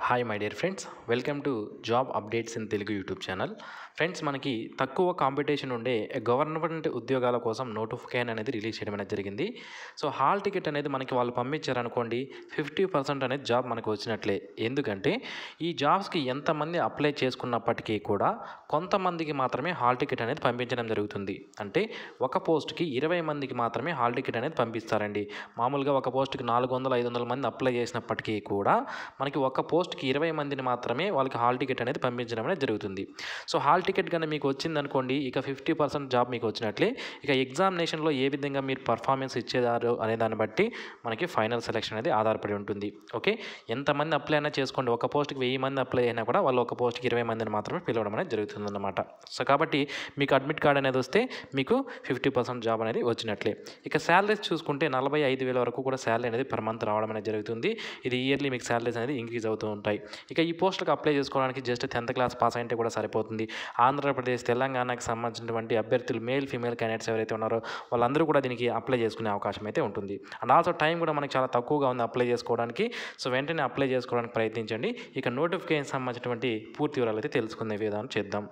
Hi my dear friends, welcome to job updates in Telugu YouTube channel. Friends, మనకి తక్కువ competition ఉండే government ఉద్యోగాల కోసం నోటిఫికేషన్ అనేది రిలీజ్ చేయడం అనేది జరిగింది. సో హాల్ టికెట్ అనేది మనకి వాళ్ళు పంపించారనుకోండి, 50% అనేది జాబ్ మనకు వచ్చినట్లే. ఎందుకంటే ఈ జాబ్స్కి ఎంతమంది అప్లై చేసుకున్నప్పటికీ కూడా కొంతమందికి మాత్రమే హాల్ టికెట్ అనేది పంపించడం జరుగుతుంది. అంటే ఒక పోస్ట్కి 20 మందికి మాత్రమే హాల్ టికెట్ అనేది పంపిస్తారండి. మామూలుగా ఒక పోస్ట్కి 400-500 మంది అప్లై చేసినప్పటికీ కూడా మనకి ఒక పోస్ట్కి 20 మందిని మాత్రమే వాళ్ళకి హాల్ టికెట్ అనేది పంపించడం అనేది జరుగుతుంది. సో హాల్ టికెట్ కన్నా మీకు వచ్చిందనుకోండి, ఇక 50% జాబ్ మీకు వచ్చినట్లే. ఇక ఎగ్జామినేషన్లో ఏ విధంగా మీరు పర్ఫార్మెన్స్ ఇచ్చేదారు అనే దాన్ని బట్టి మనకి ఫైనల్ సెలక్షన్ అనేది ఆధారపడి ఉంటుంది. ఓకే, ఎంతమంది అప్లై అయినా చేసుకోండి. ఒక పోస్ట్కి 1000 మంది అప్లై అయినా కూడా వాళ్ళు ఒక పోస్ట్కి 20 మందిని మాత్రమే పిలవడం అనేది జరుగుతుందన్నమాట. సో కాబట్టి మీకు అడ్మిట్ కార్డ్ అనేది వస్తే మీకు 50% జాబ్ అనేది వచ్చినట్లే. ఇక శాలరీస్ చూసుకుంటే 45,000 వరకు కూడా శాలరీ అనేది పర్ మంత్ రావడం అనేది జరుగుతుంది. ఇది ఇయర్లీ మీకు శాలరీస్ అనేది ఇంక్రీజ్ అవుతూ ఉంటాయి. ఇక ఈ పోస్టులకు అప్లై చేసుకోవడానికి జస్ట్ 10th క్లాస్ పాస్ అయితే కూడా సరిపోతుంది. ఆంధ్రప్రదేశ్, తెలంగాణకి సంబంధించినటువంటి అభ్యర్థులు మేల్ ఫీమేల్ క్యాండిడేట్స్ ఎవరైతే ఉన్నారో వాళ్ళందరూ కూడా దీనికి అప్లై చేసుకునే అవకాశం అయితే ఉంటుంది. అండ్ ఆల్సో టైం కూడా మనకి చాలా తక్కువగా ఉంది అప్లై చేసుకోవడానికి. సో వెంటనే అప్లై చేసుకోవడానికి ప్రయత్నించండి. ఇక నోటిఫికేషన్ సంబంధించినటువంటి పూర్తి వివరాలు అయితే తెలుసుకునే విధానం చేద్దాం.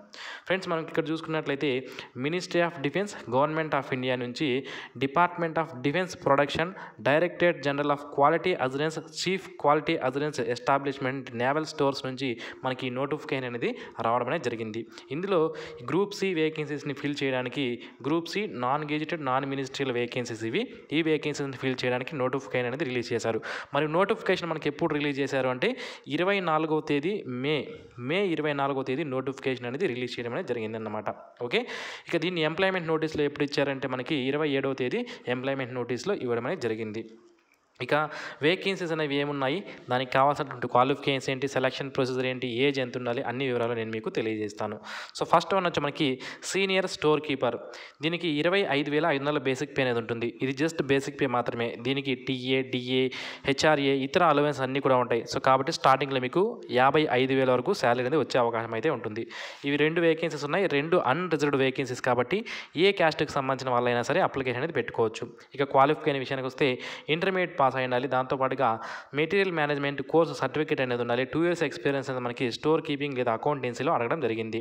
ఫ్రెండ్స్, మనం ఇక్కడ చూసుకున్నట్లయితే ministry of defence, government of India నుంచి department of defence production, directorate general of quality assurance, chief quality assurance establishment, naval stores నుంచి మనకి నోటిఫికేషన్ అనేది రావడం అనేది జరిగింది. ఇందులో గ్రూప్ సి వేకెన్సీస్ని ఫిల్ చేయడానికి, group C non gazetted non ministerial vacancies ఈ వేకెన్సీస్ని ఫిల్ చేయడానికి నోటిఫికేషన్ అనేది రిలీజ్ చేశారు. మరి నోటిఫికేషన్ మనకి ఎప్పుడు రిలీజ్ చేశారు అంటే 24వ తేదీ మే 24వ తేదీ నోటిఫికేషన్ అనేది రిలీజ్ చేయడం అనేది జరిగిందన్నమాట. ఓకే, ఇక దీన్ని ఎంప్లాయ్మెంట్ నోటీస్లో ఎప్పుడు ఇచ్చారంటే మనకి 27వ తేదీ ఎంప్లాయ్మెంట్ నోటీస్లో ఇవ్వడం అనేది జరిగింది. ఇక వేకెన్సీస్ అనేవి ఏమున్నాయి, దానికి కావాల్సినటువంటి క్వాలిఫికేషన్స్ ఏంటి, సెలక్షన్ ప్రొసీజర్ ఏంటి, ఏజ్ ఎంత ఉండాలి, అన్ని వివరాలు నేను మీకు తెలియజేస్తాను. సో ఫస్ట్ వన్ వచ్చి మనకి సీనియర్ స్టోర్ కీపర్. దీనికి 25,500 బేసిక్ పే అనేది ఉంటుంది. ఇది జస్ట్ బేసిక్ పే మాత్రమే. దీనికి టీఏ, డిఏ, హెచ్ఆర్ఏ, ఇతర అలవెన్స్ అన్నీ కూడా ఉంటాయి. సో కాబట్టి స్టార్టింగ్లో మీకు 55,000 వరకు శాలరీ అనేది వచ్చే అవకాశం అయితే ఉంటుంది. ఇవి 2 వేకెన్సీస్ ఉన్నాయి, 2 అన్రిజర్వ్డ్ వేకెన్సీస్ కాబట్టి ఏ క్యాస్ట్కి సంబంధించిన వాళ్ళైనా సరే అప్లికేషన్ అనేది పెట్టుకోవచ్చు. ఇక క్వాలిఫికేషన్ విషయానికి వస్తే ఇంటర్మీడియట్ పాస్ అయి ఉండాలి. దాంతోపాటుగా మెటీరియల్ మేనేజ్మెంట్ కోర్సు సర్టిఫికేట్ అనేది ఉండాలి. 2 years ఎక్స్పీరియన్స్ అనేది మనకి స్టోర్ కీపింగ్ లేదా అకౌంటెన్సీలో అడగడం జరిగింది.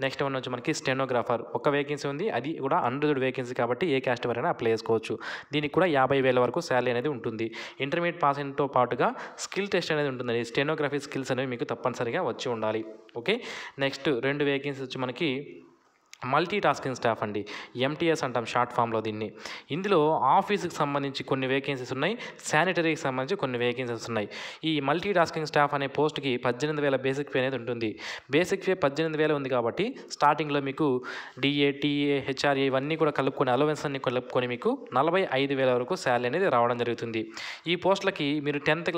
నెక్స్ట్ వన్ వచ్చి మనకి స్టెనోగ్రాఫర్. ఒక వేకెన్సీ ఉంది, అది కూడా అన్రిజర్వ్డ్ వేకెన్సీ కాబట్టి ఏ క్యాస్ట్ వరైనా అప్లై చేసుకోవచ్చు. దీనికి కూడా 50,000 వరకు శాలరీ అనేది ఉంటుంది. ఇంటర్మీడియట్ పాస్ అయినతో పాటుగా స్కిల్ టెస్ట్ అనేది ఉంటుంది. స్టెనోగ్రఫీ స్కిల్స్ అనేవి మీకు తప్పనిసరిగా వచ్చి ఉండాలి. ఓకే, నెక్స్ట్ 2 వేకెన్సీ వచ్చి మనకి మల్టీ టాస్కింగ్ స్టాఫ్ అండి, ఎంటీఎస్ అంటాం షార్ట్ ఫామ్లో దీన్ని. ఇందులో ఆఫీస్కి సంబంధించి కొన్ని వేకెన్సీస్ ఉన్నాయి, శానిటరీకి సంబంధించి కొన్ని వేకెన్సీస్ ఉన్నాయి. ఈ మల్టీ టాస్కింగ్ స్టాఫ్ అనే పోస్ట్కి 18,000 బేసిక్ పే అనేది ఉంటుంది. బేసిక్ పే 18,000 ఉంది కాబట్టి స్టార్టింగ్లో మీకు డిఏ, టీఏ, హెచ్ఆర్ఏ ఇవన్నీ కూడా కలుపుకొని, అలవెన్స్ అన్ని కలుపుకొని మీకు 45,000 వరకు శాలరీ అనేది రావడం జరుగుతుంది. ఈ పోస్టులకి మీరు 10th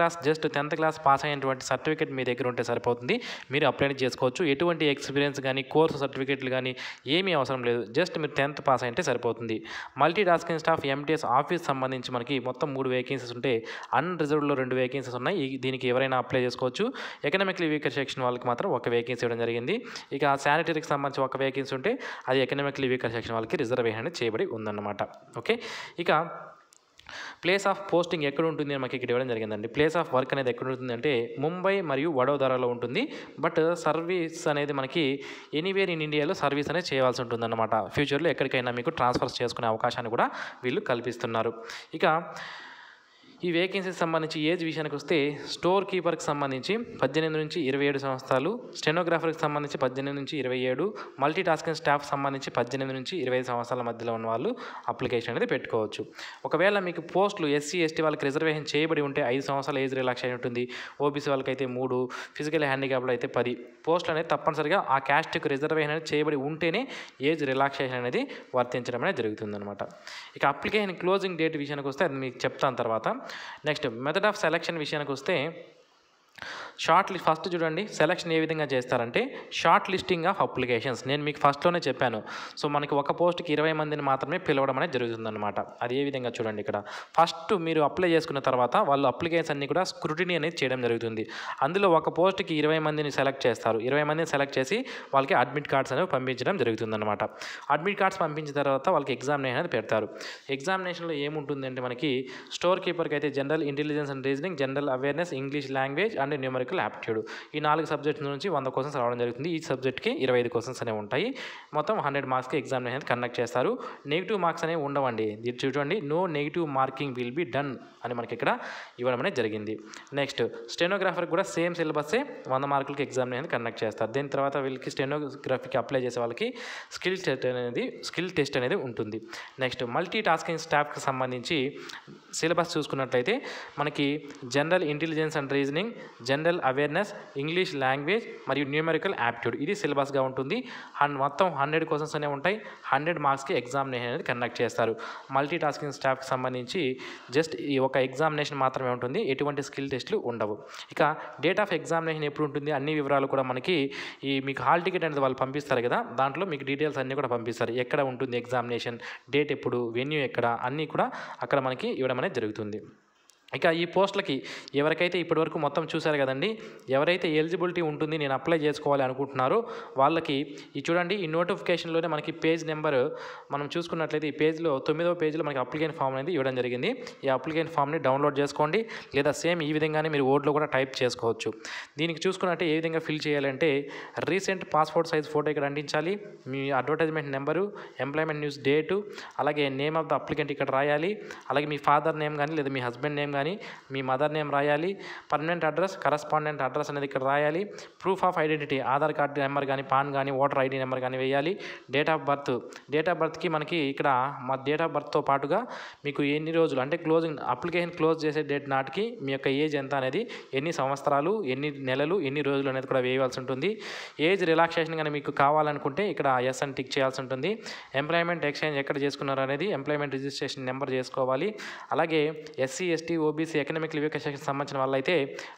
క్లాస్ పాస్ అయినటువంటి సర్టిఫికేట్ మీ దగ్గర ఉంటే సరిపోతుంది, మీరు అప్లై చేసుకోవచ్చు. ఎటువంటి ఎక్స్పీరియన్స్ కానీ కోర్సు సర్టిఫికేట్లు కానీ ఏమీ అవసరం లేదు. జస్ట్ మీరు 10th పాస్ అయితే సరిపోతుంది. Multi tasking staff MTS office సంబంధించి మనకి మొత్తం 3 వేకెన్సీస్ ఉంటే అన్రిజర్వ్డ్లో 2 వేకెన్సీస్ ఉన్నాయి. దీనికి ఎవరైనా అప్లై చేసుకోవచ్చు. ఎకనామికలీ వీకర్ సెక్షన్ వాళ్ళకి మాత్రం 1 వేకెన్సీ ఇవ్వడం జరిగింది. ఇక శానిటరీకి సంబంధించి 1 వేకెన్సీ ఉంటే అది ఎకనామికలీ వీకర్ సెక్షన్ వాళ్ళకి రిజర్వేషన్ అనేది చేయబడి ఉందన్నమాట. ఓకే, ఇక ప్లేస్ ఆఫ్ పోస్టింగ్ ఎక్కడ ఉంటుంది అని మనకి ఇక్కడ ఇవ్వడం జరిగిందండి. ప్లేస్ ఆఫ్ వర్క్ అనేది ఎక్కడ ఉంటుంది అంటే ముంబై మరియు వడోదరాలో ఉంటుంది. బట్ సర్వీస్ అనేది మనకి ఎనీవేర్ ఇన్ ఇండియాలో సర్వీస్ అనేది చేయవలసి ఉంటుందన్నమాట. ఫ్యూచర్లో ఎక్కడికైనా మీకు ట్రాన్స్ఫర్స్ చేసుకునే అవకాశాన్ని కూడా వీళ్ళు కల్పిస్తున్నారు. ఇక ఈ వేకెన్సీకి సంబంధించి ఏజ్ విషయానికి వస్తే స్టోర్ కీపర్కి సంబంధించి 18 నుంచి 27 సంవత్సరాలు, స్టెనోగ్రాఫర్కి సంబంధించి 18 నుంచి 27, మల్టీ టాస్కింగ్ స్టాఫ్ సంబంధించి 18 నుంచి 25 సంవత్సరాల మధ్యలో ఉన్న వాళ్ళు అప్లికేషన్ అనేది పెట్టుకోవచ్చు. ఒకవేళ మీకు పోస్టులు ఎస్సీ, ఎస్టీ వాళ్ళకి రిజర్వేషన్ చేయబడి ఉంటే 5 సంవత్సరాల ఏజ్ రిలాక్సేషన్ ఉంటుంది. ఓబీసీ వాళ్ళకి అయితే 3, ఫిజికల్ హ్యాండిక్యాప్లో అయితే 10. పోస్టులు అనేది తప్పనిసరిగా ఆ క్యాస్ట్కి రిజర్వేషన్ అనేది చేయబడి ఉంటేనే ఏజ్ రిలాక్సేషన్ అనేది వర్తించడం అనేది జరుగుతుందన్నమాట. ఇక అప్లికేషన్ క్లోజింగ్ డేట్ విషయానికి వస్తే అది మీకు చెప్తాను తర్వాత. నెక్స్ట్ మెథడ్ ఆఫ్ సెలక్షన్ విషయానికి వస్తే ఫస్ట్ చూడండి, సెలక్షన్ ఏ విధంగా చేస్తారంటే షార్ట్ లిస్టింగ్ ఆఫ్ అప్లికేషన్స్. నేను మీకు ఫస్ట్లోనే చెప్పాను. సో మనకి ఒక పోస్ట్కి 20 మందిని మాత్రమే పిలవడం అనేది జరుగుతుందన్నమాట. అది ఏ విధంగా చూడండి, ఇక్కడ ఫస్ట్ మీరు అప్లై చేసుకున్న తర్వాత వాళ్ళు అప్లికేషన్స్ అన్ని కూడా స్క్రూటినీ అనేది చేయడం జరుగుతుంది. అందులో ఒక పోస్ట్కి 20 మందిని సెలెక్ట్ చేస్తారు. 20 మందిని సెలెక్ట్ చేసి వాళ్ళకి అడ్మిట్ కార్డ్స్ అనేవి పంపించడం జరుగుతుందన్నమాట. అడ్మిట్ కార్డ్స్ పంపించిన తర్వాత వాళ్ళకి ఎగ్జామినేషన్ అనేది పెడతారు. ఎగ్జామినేషన్లో ఏముంటుందంటే మనకి స్టోర్ కీపర్కి అయితే general intelligence and reasoning, general awareness, English language and numerical numerical aptitude. ఈ 4 సబ్జెక్ట్స్ నుంచి 100 క్వశ్చన్స్ రావడం జరుగుతుంది. ఈ సబ్జెక్ట్కి 25 క్వశ్చన్స్ అనేవి ఉంటాయి. మొత్తం 100 మార్క్స్కి ఎగ్జామినేషన్ అనేది కండక్ట్ చేస్తారు. నెగిటివ్ మార్క్స్ అనేవి ఉండవండి. ఇది చూడండి, no negative marking will be done అని మనకి ఇక్కడ ఇవ్వడం అనేది జరిగింది. నెక్స్ట్ స్టెనోగ్రాఫర్కి కూడా సేమ్ సిలబస్సే 100 మార్కులకి ఎగ్జామినేషన్ కండక్ట్ చేస్తారు. దీని తర్వాత వీళ్ళకి స్టెనోగ్రఫీకి అప్లై చేసే వాళ్ళకి స్కిల్ టెస్ట్ అనేది ఉంటుంది. నెక్స్ట్ మల్టీ టాస్కింగ్ స్టాఫ్కి సంబంధించి సిలబస్ చూసుకున్నట్లయితే మనకి general intelligence and reasoning, general awareness, English language మరియు న్యూమరికల్ యాప్టిట్యూడ్ ఇది సిలబస్గా ఉంటుంది. మొత్తం 100 క్వశ్చన్స్ అనేవి ఉంటాయి. 100 మార్క్స్కి ఎగ్జామినేషన్ అనేది కండక్ట్ చేస్తారు. మల్టీ టాస్కింగ్ స్టాఫ్కి సంబంధించి జస్ట్ ఈ ఒక ఎగ్జామినేషన్ మాత్రమే ఉంటుంది, ఎటువంటి స్కిల్ టెస్టులు ఉండవు. ఇక డేట్ ఆఫ్ ఎగ్జామినేషన్ ఎప్పుడు ఉంటుంది అన్ని వివరాలు కూడా మనకి మీకు హాల్ టికెట్ అనేది వాళ్ళు పంపిస్తారు కదా, దాంట్లో మీకు డీటెయిల్స్ అన్నీ కూడా పంపిస్తారు. ఎక్కడ ఉంటుంది ఎగ్జామినేషన్, డేట్ ఎప్పుడు, వెన్యూ ఎక్కడ, అన్నీ కూడా అక్కడ మనకి ఇవ్వడం అనేది జరుగుతుంది. ఇక ఈ పోస్టులకి ఎవరికైతే ఇప్పటివరకు మొత్తం చూశారు కదండి, ఎవరైతే ఎలిజిబిలిటీ ఉంటుంది నేను అప్లై చేసుకోవాలి అనుకుంటున్నారో వాళ్ళకి ఈ చూడండి, ఈ నోటిఫికేషన్లోనే మనకి పేజ్ నెంబర్ మనం చూసుకున్నట్లయితే ఈ పేజ్లో 9వ పేజ్లో మనకి అప్లికేషన్ ఫామ్ అనేది ఇవ్వడం జరిగింది. ఈ అప్లికేషన్ ఫామ్ని డౌన్లోడ్ చేసుకోండి, లేదా సేమ్ ఈ విధంగానే మీరు ఓట్లో కూడా టైప్ చేసుకోవచ్చు. దీనికి చూసుకున్నట్టే ఏ విధంగా ఫిల్ చేయాలంటే రీసెంట్ పాస్పోర్ట్ సైజ్ ఫోటో ఇక్కడ అంటించాలి, మీ advertisement number, employment news date, అలాగే నేమ్ ఆఫ్ ద అప్లికెంట్ ఇక్కడ రాయాలి, అలాగే మీ ఫాదర్ నేమ్ కానీ లేదా మీ హస్బెండ్ నేమ్ కానీ మీ మదర్ నేమ్ రాయాలి, పర్మనెంట్ అడ్రస్, కరస్పాండెంట్ అడ్రస్ అనేది ఇక్కడ రాయాలి, proof of identity Aadhaar card number కానీ పాన్ కానీ ఓటర్ ఐడి నెంబర్ కానీ వేయాలి, డేట్ ఆఫ్ బర్త్కి మనకి ఇక్కడ మా డేట్ ఆఫ్ బర్త్తో పాటుగా మీకు ఎన్ని రోజులు అంటే అప్లికేషన్ క్లోజ్ చేసే డేట్ నాటికి మీ యొక్క ఏజ్ ఎంత అనేది, ఎన్ని సంవత్సరాలు, ఎన్ని నెలలు, ఎన్ని రోజులు అనేది కూడా వేయవలసి ఉంటుంది. ఏజ్ రిలాక్సేషన్ కానీ మీకు కావాలనుకుంటే ఇక్కడ ఎస్ అని టిక్ చేయాల్సి ఉంటుంది. ఎంప్లాయ్మెంట్ ఎక్స్చేంజ్ ఎక్కడ చేసుకున్నారు అనేది ఎంప్లాయ్మెంట్ రిజిస్ట్రేషన్ నెంబర్ చేసుకోవాలి. అలాగే SC ST OBC economical weaker సెక్షన్కి సంబంధించిన వాళ్ళైతే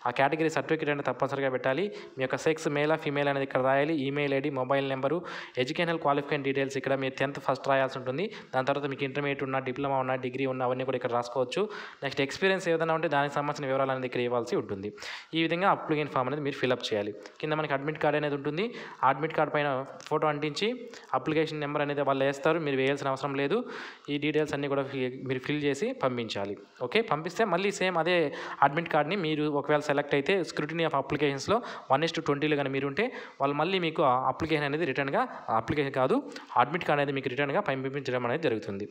ఆ కేటగిరీ సర్టిఫికేట్ అనేది తప్పనిసరిగా పెట్టాలి. మీ యొక్క సెక్స్ మేలా ఫీమేల్ అనేది ఇక్కడ రాయాలి, email ID, mobile number, educational qualification details ఇక్కడ మీరు 10th ఫస్ట్ రాయాల్సి ఉంటుంది. దాని తర్వాత మీకు ఇంటర్మీడియట్ ఉన్న, డిప్లొమా ఉన్న, డిగ్రీ ఉన్న అవన్నీ కూడా ఇక్కడ రాసుకోవచ్చు. నెక్స్ట్ ఎక్స్పీరియన్స్ ఏదైనా ఉంటే దానికి సంబంధించిన వివరాలు అనేది ఇక్కడ ఇవ్వాల్సి ఉంటుంది. ఈ విధంగా అప్లికేషన్ ఫామ్ అనేది మీరు ఫిల్అప్ చేయాలి. కింద మనకి అడ్మిట్ కార్డ్ అనేది ఉంటుంది. అడ్మిట్ కార్డ్ పైన ఫోటో అంటించి అప్లికేషన్ నెంబర్ అనేది వాళ్ళు వేస్తారు, మీరు వేయాల్సిన అవసరం లేదు. ఈ డీటెయిల్స్ అన్నీ కూడా మీరు ఫిల్ చేసి పంపించాలి. ఓకే, పంపిస్తే మళ్ళీ సేమ్ అదే అడ్మిట్ కార్డ్ని మీరు ఒకవేళ సెలెక్ట్ అయితే స్క్రూటినీ ఆఫ్ అప్లికేషన్స్లో 1:20 కానీ మీరు ఉంటే వాళ్ళు మళ్ళీ మీకు అప్లికేషన్ అనేది రిటర్న్గా, అప్లికేషన్ కాదు అడ్మిట్ కార్డ్ అనేది మీకు రిటర్న్గా పంపించడం అనేది జరుగుతుంది.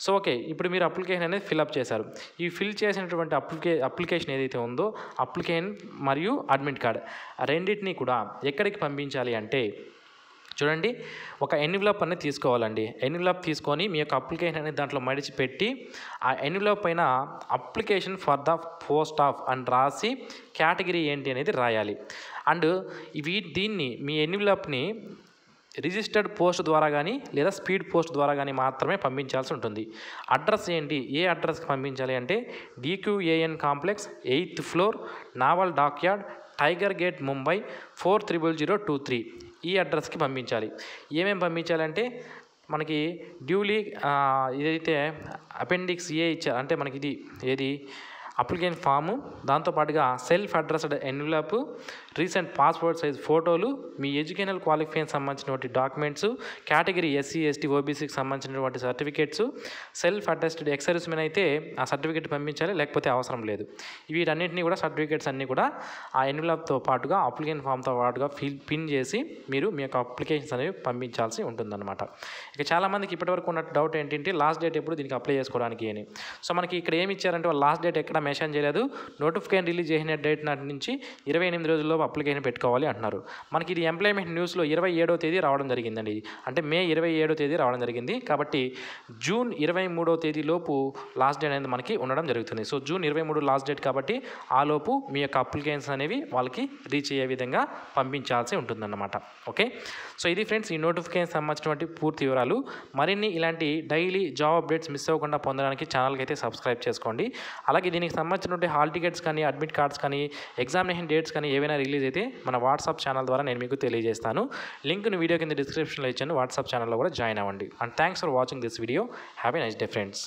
సో ఓకే, ఇప్పుడు మీరు అప్లికేషన్ అనేది ఫిల్అప్ చేశారు. ఈ ఫిల్ చేసినటువంటి అప్లికేషన్ ఏదైతే ఉందో అప్లికేషన్ మరియు అడ్మిట్ కార్డ్ రెండింటినీ కూడా ఎక్కడికి పంపించాలి అంటే చూడండి, ఒక ఎన్విలాప్ అనేది తీసుకోవాలండి. ఎన్విలాప్ తీసుకొని మీ యొక్క అప్లికేషన్ అనేది దాంట్లో మడిచిపెట్టి ఆ ఎన్విలాప్ పైన application for the post of అని రాసి కేటగిరీ ఏంటి అనేది రాయాలి. అండ్ దీన్ని మీ ఎన్విలాప్ని రిజిస్టర్డ్ పోస్ట్ ద్వారా కానీ లేదా స్పీడ్ పోస్ట్ ద్వారా కానీ మాత్రమే పంపించాల్సి ఉంటుంది. అడ్రస్ ఏంటి, ఏ అడ్రస్కి పంపించాలి అంటే DQAN complex 8th floor, naval dockyard, tiger gate, Mumbai 400023 ఈ అడ్రస్కి పంపించాలి. ఏమేమి పంపించాలంటే మనకి డ్యూలీ ఏదైతే అపెండిక్స్ ఏ ఇచ్చారు అంటే మనకి ఇది ఏది అప్లికేషన్ ఫాము, దాంతోపాటుగా self addressed envelope, recent passport size ఫోటోలు, మీ ఎడ్యుకేషనల్ క్వాలిఫికేషన్ సంబంధించినటువంటి డాక్యుమెంట్స్, కేటగిరీ SC ST OBCకి సంబంధించినటువంటి certificates, self attested ex servicemen అయితే ఆ సర్టిఫికేట్ పంపించాలి, లేకపోతే అవసరం లేదు. వీటన్నింటినీ కూడా సర్టిఫికేట్స్ అన్నీ కూడా ఆ ఎన్విలాప్తో పాటుగా అప్లికేషన్ ఫామ్తో పాటుగా పిన్ చేసి మీరు మీ యొక్క అప్లికేషన్స్ అనేవి పంపించాల్సి ఉంటుందన్నమాట. ఇక చాలామందికి ఇప్పటివరకు ఉన్న డౌట్ ఏంటంటే లాస్ట్ డేట్ ఎప్పుడు దీనికి అప్లై చేసుకోవడానికి అని. సో మనకి ఇక్కడ ఏమి ఇచ్చారంటే లాస్ట్ డేట్ ఎక్కడ మెన్షన్ చేయలేదు. నోటిఫికేషన్ రిలీజ్ చేసిన డేట్ నాటి నుంచి 28 రోజుల్లో అప్లికేషన్ పెట్టుకోవాలి అంటున్నారు. మనకి ఇది ఎంప్లాయ్మెంట్ న్యూస్లో 27వ తేదీ రావడం జరిగిందండి. అంటే మే 27వ తేదీ రావడం జరిగింది. కాబట్టి జూన్ 23వ తేదీ లోపు లాస్ట్ డేట్ అనేది మనకి ఉండడం జరుగుతుంది. సో జూన్ 23 లాస్ట్ డేట్ కాబట్టి ఆ లోపు మీ యొక్క అప్లికేషన్స్ అనేవి వాళ్ళకి రీచ్ అయ్యే విధంగా పంపించాల్సి ఉంటుందన్నమాట. ఓకే, సో ఇది ఫ్రెండ్స్ ఈ నోటిఫికేషన్ సంబంధించినటువంటి పూర్తి వివరాలు. మరిన్ని ఇలాంటి డైలీ జాబ్ అప్డేట్స్ మిస్ అవ్వకుండా పొందడానికి ఛానల్కి అయితే సబ్స్క్రైబ్ చేసుకోండి. అలాగే దీనికి సంబంధించినటువంటి హాల్ టికెట్స్ కానీ, అడ్మిట్ కార్డ్స్ కానీ, ఎగ్జామినేషన్ డేట్స్ కానీ ఏవైనా రిలీజ్ అయితే మన వాట్సాప్ ఛానల్ ద్వారా నేను మీకు తెలియజేస్తాను. లింక్ను వీడియో కింద డిస్క్రిప్షన్లో ఇచ్చాను. వాట్సాప్ ఛానల్లో కూడా జాయిన్ అవ్వండి. And thanks for watching this video. Have a nice day friends.